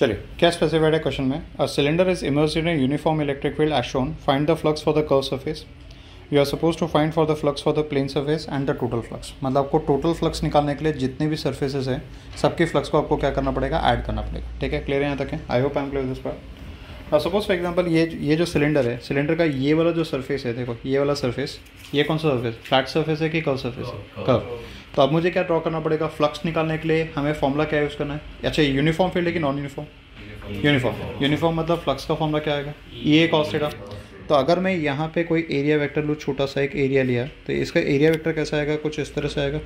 चलिए, क्या स्पेसिफाइड है क्वेश्चन में? A cylinder is immersed in uniform electric field as shown, find the flux for the curve surface. You are suppose to find for the flux for the plane surface and the total flux. मतलब आपको total flux निकालने के लिए जितने भी surfaces है सबके flux को आपको क्या करना पड़ेगा, ऐड करना पड़ेगा। ठीक है, क्लियर है यहाँ तक है? आई hope I am clear this part. Suppose for example ये जो सिलेंडर है, सिलेंडर का ये वाला जो सरफेस है, देखो ये वाला सरफेस, ये कौन सा सरफेस, फ्लैट सरफेस है कि कर्व सरफेस है? कर्व। तो अब मुझे क्या ड्रॉ करना पड़ेगा? फ्लक्स निकालने के लिए हमें फॉर्मूला क्या यूज़ करना है? अच्छा, यूनिफॉर्म फील्ड है कि नॉन यूनिफॉर्म? यूनिफॉर्म। यूनिफॉर्म मतलब फ्लक्स का फॉर्मूला क्या आएगा? ये कॉस थीटा। तो अगर मैं यहाँ पे कोई एरिया वेक्टर लूँ, छोटा सा एक एरिया लिया, तो इसका एरिया वेक्टर कैसा आएगा? कुछ इस तरह से आएगा।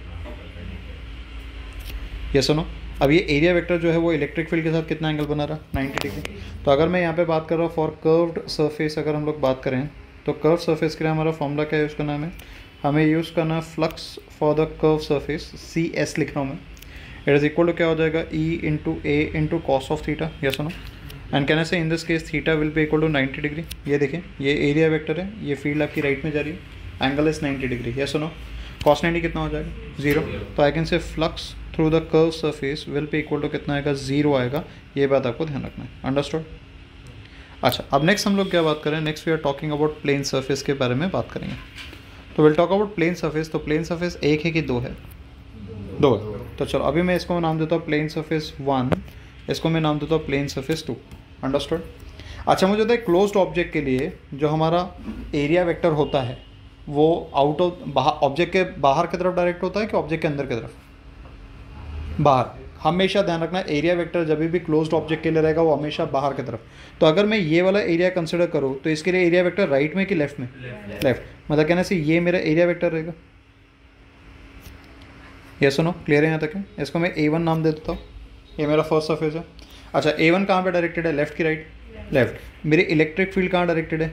ये सुनो, अब ये एरिया वेक्टर जो है वो इलेक्ट्रिक फील्ड के साथ कितना एंगल बना रहा? 90 डिग्री। तो अगर मैं यहाँ पे बात कर रहा हूँ फॉर कर्व्ड सरफेस, अगर हम लोग बात करें तो कर्व सरफेस के लिए हमारा फॉर्मूला क्या यूज़ करना है? हमें यूज़ करना है flux for the curve surface, c s लिख रहा हूँ मैं। इट इज़ इक्वल टू क्या हो जाएगा? E into A into cos of theta. Yes no, and can I say in this case theta will be equal to 90 degree. ये देखें, ये एरिया वेक्टर है, ये फील्ड आपकी राइट में जा रही है, angle is 90 degree. Yes no, cos 90 कितना हो जाएगा? 0। तो I can say flux through the curve surface will be equal to कितना आएगा? 0 आएगा। ये बात आपको ध्यान रखना है। अंडरस्टूड? अच्छा, अब नेक्स्ट हम लोग क्या बात करें? Next we are talking about plane surface के बारे में बात करेंगे। तो will talk about plane surface. तो प्लेन सरफेस एक है कि दो है? दो है। तो चलो, अभी मैं इसको नाम देता हूँ प्लेन सरफेस 1, इसको मैं नाम देता हूँ प्लेन सरफेस 2। अंडरस्टूड? अच्छा, मुझे बताए क्लोज्ड ऑब्जेक्ट के लिए जो हमारा एरिया वेक्टर होता है वो आउट ऑफ ऑब्जेक्ट के बाहर की तरफ डायरेक्ट होता है कि ऑब्जेक्ट के अंदर की तरफ? बाहर। हमेशा ध्यान रखना, एरिया वेक्टर जब भी क्लोज्ड ऑब्जेक्ट के लिए रहेगा वो हमेशा बाहर की तरफ। तो अगर मैं ये वाला एरिया कंसिडर करूँ तो इसके लिए एरिया वेक्टर राइट में कि लेफ्ट में? लेफ्ट। मतलब कहने से ये मेरा एरिया वेक्टर रहेगा। ये सुनो, क्लियर है यहाँ तक है? इसको मैं A1 नाम दे देता हूँ। ये मेरा फर्स्ट सरफेस है। अच्छा, A1 कहाँ पे डायरेक्टेड है? लेफ्ट की राइट? लेफ्ट। मेरी इलेक्ट्रिक फील्ड कहाँ डायरेक्टेड है?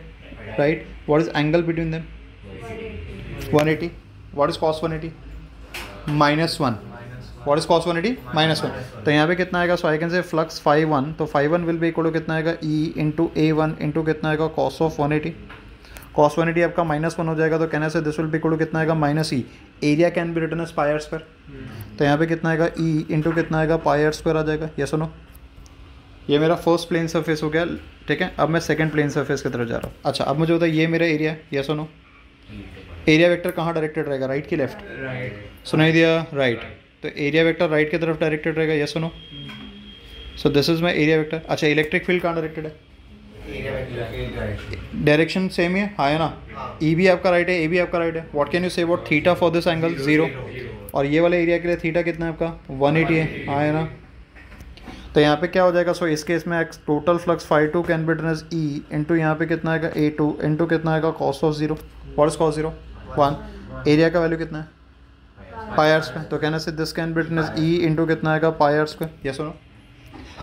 Right. What is angle between them? 180। What is cos 180? -1। What is cos 180? -1। तो यहाँ पे कितना आएगा? सो आई कैन से फ्लक्स φ1, तो φ1 विल बी इक्वल टू कितना आएगा? E इंटू A1 इंटू कितना आएगा? Cos of 180। कॉस 180 आपका -1 हो जाएगा, तो कहने से this will be equal to कितना आएगा? -E। Area can be written as pi r square. तो यहाँ पे कितना आएगा? E इंटू कितना आएगा? पाई आर स्क्वायर आ जाएगा। ये सुनो, ये मेरा फर्स्ट प्लेन सरफेस हो गया। ठीक है, अब मैं सेकंड प्लेन सरफेस की तरफ जा रहा हूँ। अच्छा, अब मुझे बताइए ये मेरा एरिया है। ये सुनो, एरिया वेक्टर कहाँ डायरेक्टेड रहेगा? राइट की लेफ्ट? सुनाई दिया? राइट। तो एरिया वेक्टर राइट की तरफ डायरेक्टेड रहेगा। ये सुनो, so this is my area vector. अच्छा, इलेक्ट्रिक फील्ड कहाँ डायरेक्टेड है? डायरेक्शन सेम ही है, हाँ है ना? ई भी आपका राइट है, ए भी आपका राइट है। What can you say about theta for this angle? 0। और ये वाले एरिया के लिए थीटा कितना है आपका? 180 है, हाँ है ना? तो यहाँ पे क्या हो जाएगा? सो इस केस में total flux φ2 can be written as E into यहाँ पे कितना आएगा? A2 इंटू कितना आएगा? Cos of 0। What is cos 0? 1। Area का वैल्यू कितना है? Pi r square. तो कहने से this can be written as E into कितना आएगा? Pi r square. ये सुनो,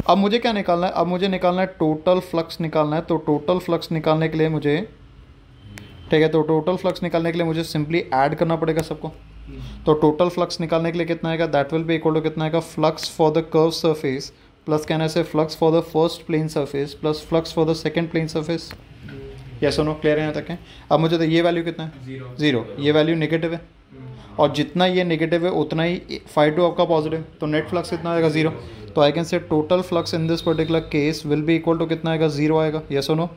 अब मुझे क्या निकालना है? अब मुझे निकालना है टोटल फ्लक्स निकालना है। तो टोटल फ्लक्स निकालने के लिए मुझे, ठीक है, तो टोटल फ्लक्स निकालने के लिए मुझे सिंपली ऐड करना पड़ेगा सबको। तो टोटल फ्लक्स निकालने के लिए कितना आएगा? That will be equal to कितना आएगा? Flux for the curve surface plus कहने से flux for the first plane surface plus flux for the second plane surface. Yes और नो, क्लियर है यहाँ तक है? अब मुझे तो ये वैल्यू कितना है? 0। ये वैल्यू नेगेटिव है, और जितना ये नेगेटिव है उतना ही φ2 आपका पॉजिटिव। तो नेट फ्लक्स कितना आएगा? 0। तो I can say total flux in this particular case will be equal to कितना आएगा? 0 आएगा। यस और नो?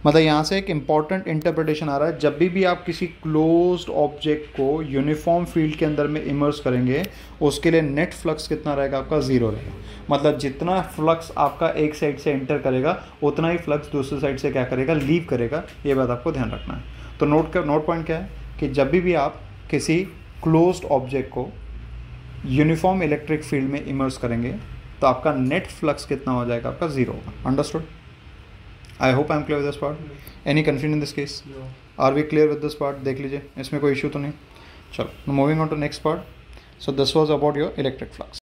मतलब यहाँ से एक इंपॉर्टेंट इंटरप्रिटेशन आ रहा है, जब भी आप किसी क्लोज्ड ऑब्जेक्ट को यूनिफॉर्म फील्ड के अंदर में इमर्स करेंगे उसके लिए नेट फ्लक्स कितना रहेगा आपका? 0 रहेगा। मतलब जितना फ्लक्स आपका एक साइड से एंटर करेगा उतना ही फ्लक्स दूसरी साइड से क्या करेगा? लीव करेगा। ये बात आपको ध्यान रखना है। तो नोट पॉइंट क्या है कि जब भी आप किसी क्लोज्ड ऑब्जेक्ट को यूनिफॉर्म इलेक्ट्रिक फील्ड में इमर्स करेंगे तो आपका नेट फ्लक्स कितना हो जाएगा? आपका 0 होगा। Understood? I hope I am clear with this part. Any confusion in this case? Are we clear with this part? देख लीजिए, इसमें कोई इशू तो नहीं। चलो, moving on to next part. So this was about your electric flux.